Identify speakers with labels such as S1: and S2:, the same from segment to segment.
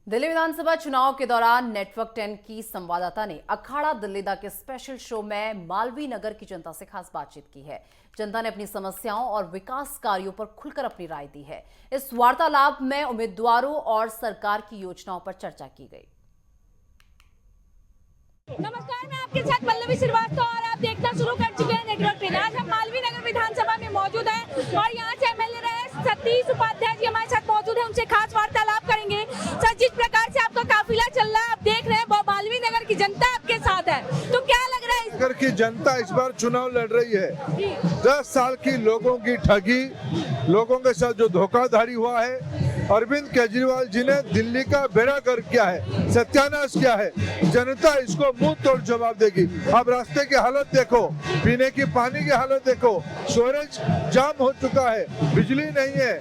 S1: दिल्ली विधानसभा चुनाव के दौरान नेटवर्क 10 की संवाददाता ने अखाड़ा दिल्ली दा के स्पेशल शो में मालवीय नगर की जनता से खास बातचीत की है। जनता ने अपनी समस्याओं और विकास कार्यों पर खुलकर अपनी राय दी है। इस वार्तालाप में उम्मीदवारों और सरकार की योजनाओं पर चर्चा की गई।
S2: नमस्कार, मैं आपके साथ पल्लवी श्रीवास्तव और आप देखना शुरू कर चुके हैं नेटवर्क 10। आज हम मालवीय नगर विधानसभा में मौजूद हैं और यहाँ से एमएलए रहे सतीश उपाध्याय जी हमारे साथ मौजूद हैं। उनसे खास वार्तालाप करेंगे। सर, जिस प्रकार से आपका काफिला चल रहा है, आप देख रहे हैं वो मालवीय नगर की जनता आपके साथ है, तो क्या लग रहा है?
S3: नगर की जनता इस बार चुनाव लड़ रही है। 10 साल की लोगों की ठगी, लोगों के साथ जो धोखाधड़ी हुआ है, अरविंद केजरीवाल जी ने दिल्ली का बेड़ा गर्क किया है, सत्यानाश किया है। जनता इसको मुंह तोड़ जवाब देगी। अब रास्ते की हालत देखो, पीने की पानी की हालत देखो, स्टोरेज जाम हो चुका है, बिजली नहीं है,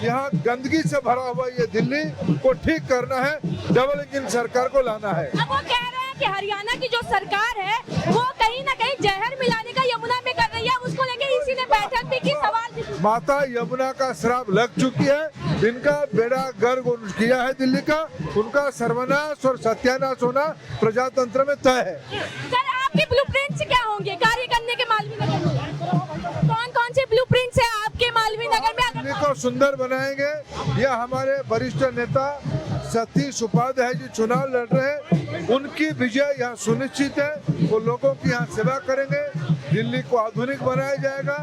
S3: यहाँ गंदगी से भरा हुआ ये दिल्ली को ठीक करना है, डबल इंजन सरकार को लाना है।
S2: अब वो कह रहे हैं कि हरियाणा की जो सरकार है वो कहीं ना कहीं जहर मिलाने का यमुना में कर रही है। उसको लेके इसी ने बैठक भी की, सवाल भी।
S3: माता यमुना का श्राप लग चुकी है, इनका बेड़ा गर्क किया है दिल्ली का, उनका सर्वनाश और सत्यानाश होना प्रजातंत्र में तय है।
S2: सर, आपके ब्लूप्रिंट्स क्या होंगे कार्य करने के मालवीय नगर में? कौन कौन से ब्लूप्रिंट्स हैं आपके मालवीय नगर में?
S3: दिल्ली को सुंदर बनाएंगे। यह हमारे वरिष्ठ नेता सतीश उपाध्याय जी चुनाव लड़ रहे हैं, उनकी विजय यहाँ सुनिश्चित है। वो लोगों की यहाँ सेवा करेंगे, दिल्ली को आधुनिक बनाया जाएगा,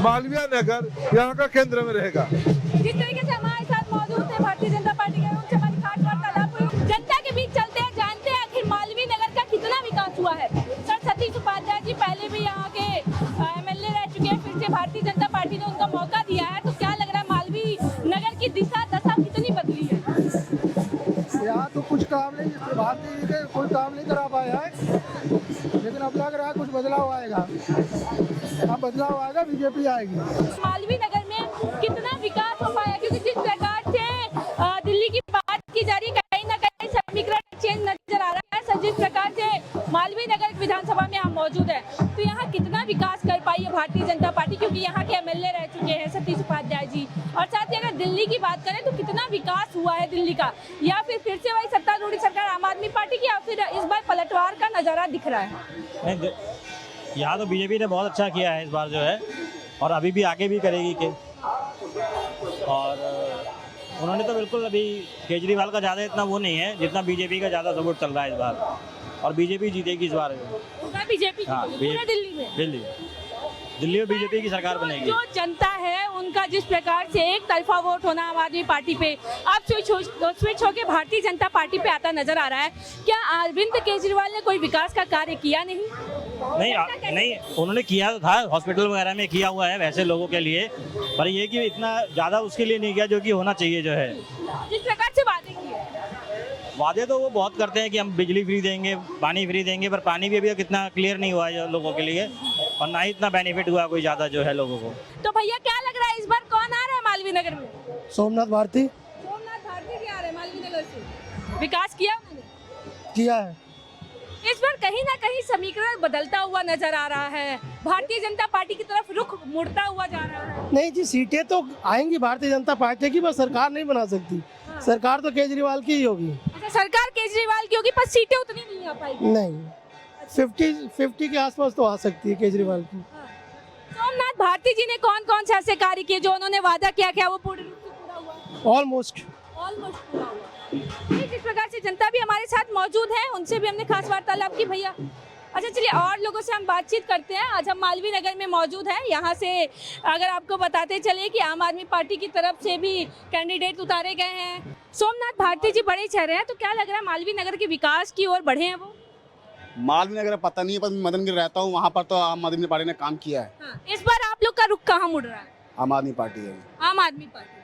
S3: मालवीय नगर यहाँ का केंद्र में रहेगा।
S2: जिस तरीके से हमारे साथ मौजूद है भारतीय जनता पार्टी के उनसे हमारी खास वार्तालाप हुई। जनता के बीच चलते हैं, जानते हैं आखिर मालवीय नगर का कितना विकास हुआ है। सर, सतीश उपाध्याय जी पहले भी यहाँ के एमएलए रह चुके हैं, फिर से भारतीय जनता पार्टी ने उनका मौका दिया है, तो क्या लग रहा है मालवीय नगर की दिशा दशा कितनी बदली है?
S4: यहाँ तो कुछ काम नहीं, भारतीय जी के कोई काम नहीं करा पाया है, लेकिन अब लग रहा है कुछ बदलाव आएगा। अब बदलाव आएगा, बीजेपी आएगी।
S2: मालवीय नगर में कितना विकास हो पाया? क्योंकि जिस प्रकार से दिल्ली की बात की जा रही है, कहीं ना कहीं समीकरण चेंज नजर आ रहा है। सर, जिस प्रकार से मालवीय नगर विधानसभा में हम मौजूद है, तो यहाँ कितना विकास कर पाई है भारतीय जनता पार्टी? क्योंकि यहाँ के एमएलए रह चुके हैं सतीश उपाध्याय जी, और साथ ही अगर दिल्ली की बात करें तो कितना विकास हुआ है दिल्ली का? या फिर से वही सत्तारूढ़ सरकार आम आदमी पार्टी की, या फिर इस बार पलटवार का नजारा दिख रहा है?
S5: यहाँ तो बीजेपी ने बहुत अच्छा किया है इस बार जो है, और अभी भी आगे भी करेगी के। और उन्होंने तो बिल्कुल अभी केजरीवाल का ज़्यादा इतना वो नहीं है जितना बीजेपी का ज़्यादा सपोर्ट चल रहा है इस बार, और बीजेपी जीतेगी इस बार।
S2: बीजेपी
S5: हाँ,
S2: पूरे दिल्ली में
S5: दिल्ली में बीजेपी की सरकार बनेगी।
S2: जो जनता है उनका जिस प्रकार से एक तरफा वोट होना आम आदमी पार्टी पे, अब स्विच होकर भारतीय जनता पार्टी पे आता नजर आ रहा है। क्या अरविंद केजरीवाल ने कोई विकास का कार्य किया नहीं?
S5: नहीं, उन्होंने किया तो था, हॉस्पिटल वगैरह में किया हुआ है वैसे लोगों के लिए, पर ये कि इतना ज़्यादा उसके लिए नहीं किया जो कि होना चाहिए जो है।
S2: जिस प्रकार से वादे किए,
S5: वादे तो वो बहुत करते हैं कि हम बिजली फ्री देंगे, पानी फ्री देंगे, पर पानी भी अभी कितना क्लियर नहीं हुआ है लोगों के लिए, और ना ही इतना बेनिफिट हुआ कोई ज़्यादा जो है लोगों को।
S2: तो भैया क्या लग रहा है इस बार कौन आ रहा है मालवीय नगर में?
S4: सोमनाथ भारती
S2: भारती जी आ रहे हैं मालवीय नगर से। विकास किया उन्होंने?
S4: किया है।
S2: इस बार कहीं ना कहीं समीकरण बदलता हुआ नजर आ रहा है, भारतीय जनता पार्टी की तरफ रुख मुड़ता हुआ जा रहा है।
S4: नहीं जी, सीटें तो आएंगी भारतीय जनता पार्टी की, बस सरकार नहीं बना सकती। सरकार तो केजरीवाल की ही होगी।
S2: अच्छा, सरकार केजरीवाल की होगी, पर सीटें उतनी नहीं आ पाएगी।
S4: नहीं, 50 के आसपास तो आ सकती है केजरीवाल की।
S2: सोमनाथ भारती जी ने कौन कौन से ऐसे कार्य किए जो उन्होंने वादा किया, क्या वो पूर्ण रूप से पूरा हुआ?
S4: ऑलमोस्ट
S2: पूरा हुआ। जिस प्रकार से जनता भी हमारे साथ मौजूद है, उनसे भी हमने खास वार्तालाप की। भैया, अच्छा चलिए और लोगों से हम बातचीत करते हैं। आज हम मालवीय नगर में मौजूद हैं। यहाँ से अगर आपको बताते चले कि आम आदमी पार्टी की तरफ से भी कैंडिडेट उतारे गए हैं। सोमनाथ भारती जी बड़े चेहरे हैं, तो क्या लग रहा है मालवीय नगर के विकास की ओर बढ़े हैं वो?
S6: मालवीय नगर पता नहीं है, पर मदनगिरी रहता हूँ, वहाँ पर तो आम आदमी पार्टी ने काम किया है।
S2: हाँ, इस बार आप लोग का रुख कहाँ मुड़ रहा है?
S6: आम आदमी पार्टी है।
S2: आम आदमी पार्टी।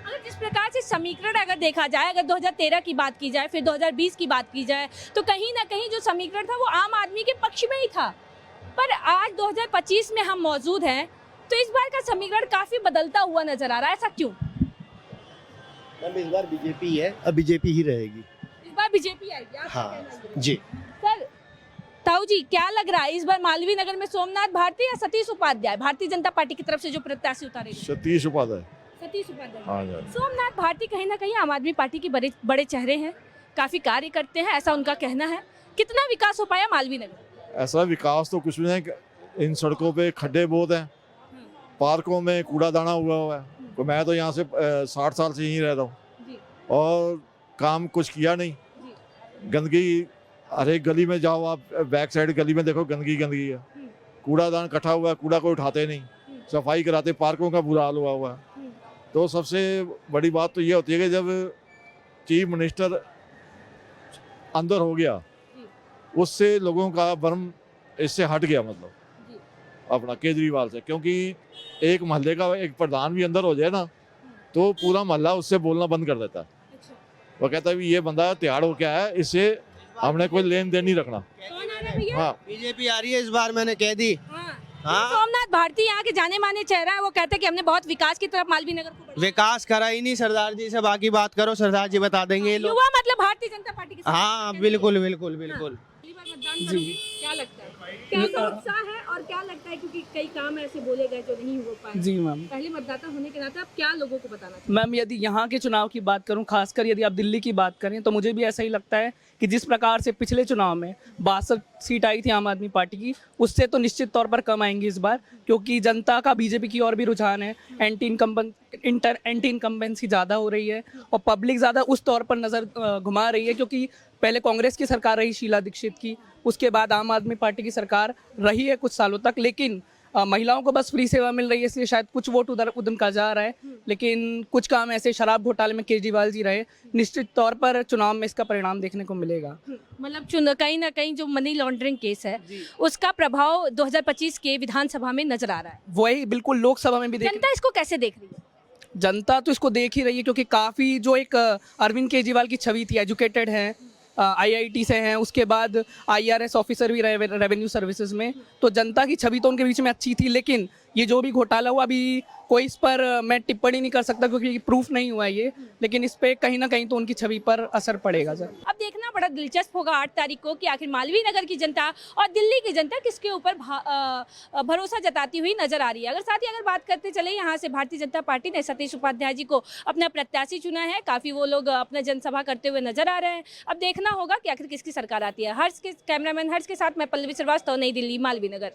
S2: अगर जिस प्रकार से समीकरण अगर देखा जाए, अगर 2013 की बात की जाए, फिर 2020 की बात की जाए, तो कहीं ना कहीं जो समीकरण था वो आम आदमी के पक्ष में ही था। पर आज 2025 में हम मौजूद हैं, तो इस बार का समीकरण काफी बदलता हुआ नजर आ रहा है। ऐसा क्यों?
S7: इस बार बीजेपी है, अब बीजेपी ही रहेगी।
S2: इस बार बीजेपी आएगी?
S7: हाँ जी।
S2: सर ताऊ जी, क्या लग रहा है इस बार मालवीय नगर में सोमनाथ भारती या सतीश उपाध्याय भारतीय जनता पार्टी की तरफ से जो प्रत्याशी उतारे?
S3: सतीश उपाध्याय।
S2: सतीश उपाध्याय।
S3: हाँ।
S2: सोमनाथ भारती कहीं ना कहीं आम आदमी पार्टी के बड़े चेहरे हैं, काफ़ी कार्य करते हैं, ऐसा उनका कहना है। कितना विकास हो पाया मालवीय नगर?
S8: ऐसा विकास तो कुछ भी नहीं। इन सड़कों पे खड्डे बहुत हैं, पार्कों में कूड़ा दाना हुआ है। तो मैं तो यहाँ से 60 साल से यहीं रहता हूँ और काम कुछ किया नहीं। गंदगी हर एक गली में जाओ आप, बैक साइड गली में देखो गंदगी है। कूड़ादान इकट्ठा हुआ है, कूड़ा कोई उठाते नहीं, सफाई कराते, पार्कों का बुरा हाल हुआ है। तो सबसे बड़ी बात तो ये होती है कि जब चीफ मिनिस्टर अंदर हो गया, उससे लोगों का भ्रम इससे हट गया, मतलब अपना केजरीवाल से। क्योंकि एक मोहल्ले का एक प्रधान भी अंदर हो जाए ना, तो पूरा मोहल्ला उससे बोलना बंद कर देता है। वो कहता है भी ये बंदा तैयार हो क्या है, इससे हमने कोई लेन देन नहीं रखना।
S2: कौन आ रहा है भैया?
S8: हाँ,
S7: बीजेपी आ रही है इस बार, मैंने कह दी। हाँ।
S2: सोमनाथ भारती यहाँ के जाने माने चेहरा है, वो कहते हैं कि हमने बहुत विकास की तरफ मालवीय नगर को बढ़ाया।
S7: विकास करा ही नहीं, सरदार जी से बाकी बात करो, सरदार जी बता देंगे ये लोग।
S2: युवा मतलब भारतीय जनता पार्टी के साथ।
S7: हाँ बिल्कुल बिल्कुल बिल्कुल।
S2: पहली बार मतदान करोगे, क्या लगता है कैसा उत्साह है और क्या लगता है, क्योंकि कई काम ऐसे बोले गए जो नहीं हो पाए?
S9: जी मैम।
S2: पहले मतदाता होने के नाते आप क्या लोगों को बताना चाहते
S9: मैम, यदि यहाँ के चुनाव की बात करूँ, खासकर यदि आप दिल्ली की बात करें, तो मुझे भी ऐसा ही लगता है कि जिस प्रकार से पिछले चुनाव में 62 सीट आई थी आम आदमी पार्टी की, उससे तो निश्चित तौर पर कम आएंगी इस बार, क्योंकि जनता का बीजेपी की ओर भी रुझान है। एंटी इनकम्बेंसी ज़्यादा हो रही है और पब्लिक ज़्यादा उस तौर पर नज़र घुमा रही है, क्योंकि पहले कांग्रेस की सरकार रही शीला दीक्षित की, उसके बाद आम आदमी पार्टी की सरकार रही है कुछ सालों तक, लेकिन महिलाओं को बस फ्री सेवा मिल रही है, इसलिए शायद कुछ वोट उधर का जा रहा है। लेकिन कुछ काम ऐसे शराब घोटाले में केजरीवाल जी रहे, निश्चित तौर पर चुनाव में इसका परिणाम देखने को मिलेगा।
S2: मतलब कहीं ना कहीं जो मनी लॉन्ड्रिंग केस है उसका प्रभाव 2025 के विधानसभा में नजर आ रहा है।
S9: वही बिल्कुल लोकसभा में भी
S2: जनता इसको कैसे देख रही है?
S9: जनता तो इसको देख ही रही है, क्योंकि काफ़ी जो एक अरविंद केजरीवाल की छवि थी, एजुकेटेड हैं, IIT से हैं, उसके बाद IRS ऑफिसर भी रहे रेवेन्यू सर्विसेज में, तो जनता की छवि तो उनके बीच में अच्छी थी। लेकिन ये जो भी घोटाला हुआ, अभी कोई इस पर मैं टिप्पणी नहीं कर सकता क्योंकि प्रूफ नहीं हुआ ये, लेकिन इस पे कहीं ना कहीं तो उनकी छवि पर असर पड़ेगा सर।
S2: अब देखना बड़ा दिलचस्प होगा 8 तारीख को कि आखिर मालवीय नगर की जनता और दिल्ली की जनता किसके ऊपर भरोसा जताती हुई नजर आ रही है। अगर बात करते चले, यहाँ से भारतीय जनता पार्टी ने सतीश उपाध्याय जी को अपना प्रत्याशी चुना है। काफ़ी वो लोग अपना जनसभा करते हुए नजर आ रहे हैं। अब देखना होगा कि आखिर किसकी सरकार आती है। कैमरामैन हर्ष के साथ मैं पल्लवी श्रीवास्तव, नई दिल्ली, मालवीय नगर।